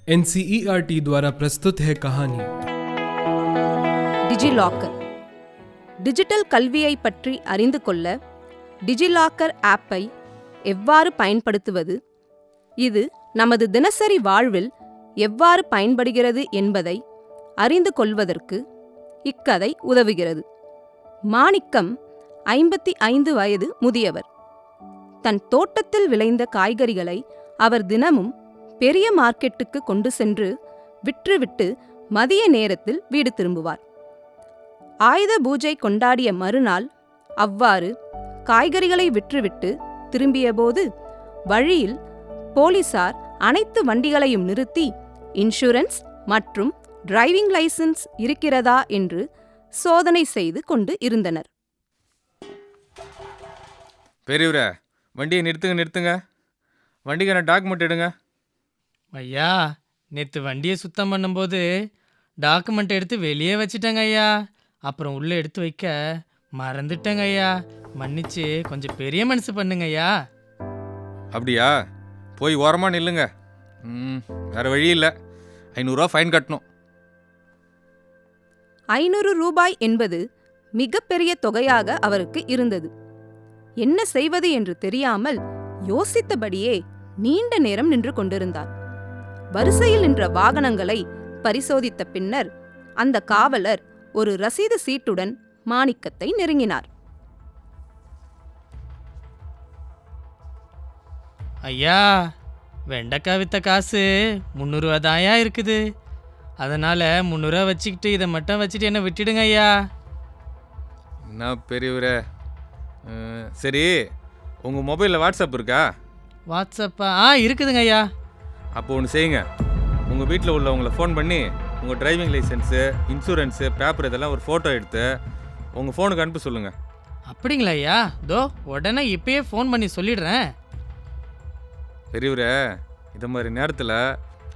NCERT द्वारा प्रस्तुत है कहानी டிஜிலாக்கர். டிஜிட்டல் கல்வியை பற்றி அறிந்து கொள்ள டிஜிலாக்கர் ஆப்பை எவ்வாறு பயன்படுத்துவது, இது நமது தினசரி வாழ்வில் எவ்வாறு பயன்படுகிறது என்பதை அறிந்து கொள்வதற்கு இக்கதை உதவுகிறது. மாணிக்கம் 55 வயது முதியவர். தன் தோட்டத்தில் விளைந்த காய்கறிகளை அவர் தினமும் பெரிய மார்க்கெட்டுக்கு கொண்டு சென்று விற்றுவிட்டு மதிய நேரத்தில் வீடு திரும்புவார். ஆயுத பூஜை கொண்டாடிய மறுநாள் அவ்வாறு காய்கறிகளை விற்றுவிட்டு திரும்பியபோது வழியில் போலீசார் அனைத்து வண்டிகளையும் நிறுத்தி இன்சூரன்ஸ் மற்றும் டிரைவிங் லைசென்ஸ் இருக்கிறதா என்று சோதனை செய்து கொண்டு இருந்தனர். பெரியவரே, வண்டியை நிறுத்துங்க. வண்டிக்கான டாக்குமெண்ட் எடுங்க. ஐயா, நேற்று வண்டியை சுத்தம் பண்ணும்போது டாக்குமெண்ட் எடுத்து வெளியே வச்சிட்டேங்க ஐயா. அப்புறம் உள்ளே எடுத்து வைக்க மறந்துட்டேங்க ஐயா. மன்னிச்சு கொஞ்சம் பெரிய மனசு பண்ணுங்க ஐயா. அப்படியா? போய் ஓரமாக நில்லுங்க. வேறு வழி இல்லை, 500 ரூபா ஃபைன் கட்டணும். 500 ரூபாய் என்பது மிகப்பெரிய தொகையாக அவருக்கு இருந்தது. என்ன செய்வது என்று தெரியாமல் யோசித்தபடியே நீண்ட நேரம் நின்று கொண்டிருந்தார். வரிசையில் நின்ற வாகனங்களை பரிசோதித்த பின்னர் அந்த காவலர் ஒரு ரசீது சீட்டுடன் மாணிக்கத்தை நெருங்கினார். ஐயா, வெண்டைக்காய் வித்த காசு 300 ரூபா தாயா இருக்குது. அதனால 300 ரூபா வச்சுக்கிட்டு இதை மட்டும் வச்சுட்டு என்ன விட்டுடுங்க ஐயா. என்ன பெரியவரே, சரி, உங்கள் மொபைலில் வாட்ஸ்அப் இருக்கா? வாட்ஸ்அப்பா? இருக்குதுங்க ஐயா. அப்போ ஒன்று செய்யுங்க, உங்கள் வீட்டில் உள்ளவங்களை ஃபோன் பண்ணி உங்கள் டிரைவிங் லைசன்ஸு, இன்சூரன்ஸு, பேப்பர் இதெல்லாம் ஒரு ஃபோட்டோ எடுத்து உங்கள் ஃபோனுக்கு அனுப்ப சொல்லுங்கள். அப்படிங்களா ஐயா? உடனே இப்பயே ஃபோன் பண்ணி சொல்லிடுறேன். பெரியவரே, இது மாதிரி நேரத்தில்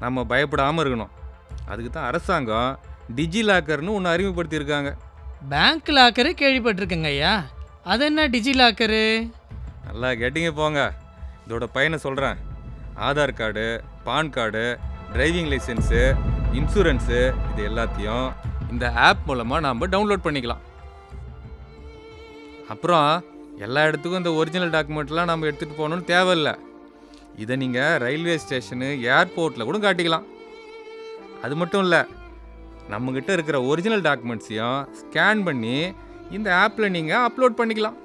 நம்ம பயப்படாமல் இருக்கணும். அதுக்கு தான் அரசாங்கம் டிஜிலாக்கர்னு ஒன்று அறிமுகப்படுத்தியிருக்காங்க. பேங்க் லாக்கரு கேள்விப்பட்டிருக்கேங்க ஐயா. அது என்ன டிஜிலாக்கரு? நல்லா கேட்டிங்க போங்க. இதோட பயனை சொல்கிறேன். Aadhaar card, PAN card, driving licence, insurance இது எல்லாத்தையும் இந்த ஆப் மூலமாக நாம் டவுன்லோட் பண்ணிக்கலாம். அப்புறம் எல்லா இடத்துக்கும் இந்த ஒரிஜினல் டாக்குமெண்ட்லாம் நம்ம எடுத்துகிட்டு போகணுன்னு தேவையில்லை. இதை நீங்கள் ரயில்வே ஸ்டேஷனு, ஏர்போர்ட்டில் கூட காட்டிக்கலாம். அது மட்டும் இல்லை, நம்மக்கிட்ட இருக்கிற ஒரிஜினல் டாக்குமெண்ட்ஸையும் ஸ்கேன் பண்ணி இந்த ஆப்பில் நீங்கள் அப்லோட் பண்ணிக்கலாம்.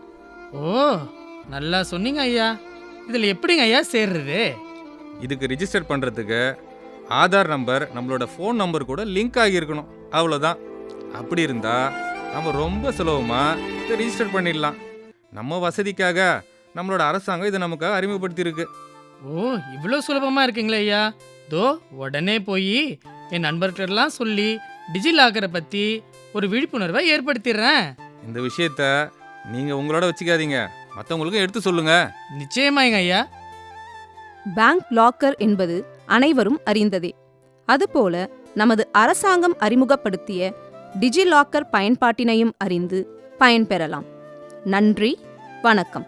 ஓ, நல்லா சொன்னீங்க ஐயா. இதில் எப்படிங்க ஐயா சேர்றது? இதுக்கு ரிஜிஸ்டர் பண்ணுறதுக்கு ஆதார் நம்பர் நம்மளோட ஃபோன் நம்பர் கூட லிங்க் ஆகியிருக்கணும். அவ்வளோதான். அப்படி இருந்தால் நம்ம ரொம்ப சுலபமாக இதை ரிஜிஸ்டர் பண்ணிடலாம். நம்ம வசதிக்காக நம்மளோட அரசாங்கம் இதை நமக்காக அறிமுகப்படுத்தியிருக்கு. ஓ, இவ்வளோ சுலபமாக இருக்குங்களா ஐயா? உடனே போய் என் நண்பர்களெல்லாம் சொல்லி டிஜிலாக்கரை பற்றி ஒரு விழிப்புணர்வை ஏற்படுத்திடுறேன். இந்த விஷயத்த நீங்கள் உங்களோட வச்சுக்காதீங்க, மற்றவங்களுக்கும் எடுத்து சொல்லுங்க. நிச்சயமாங்க ஐயா. பேங்க் லாக்கர் என்பது அனைவரும் அறிந்ததே. அதுபோல நமது அரசாங்கம் அறிமுகப்படுத்திய டிஜிலாக்கர் பயன்பாட்டினையும் அறிந்து பயன்பெறலாம். நன்றி, வணக்கம்.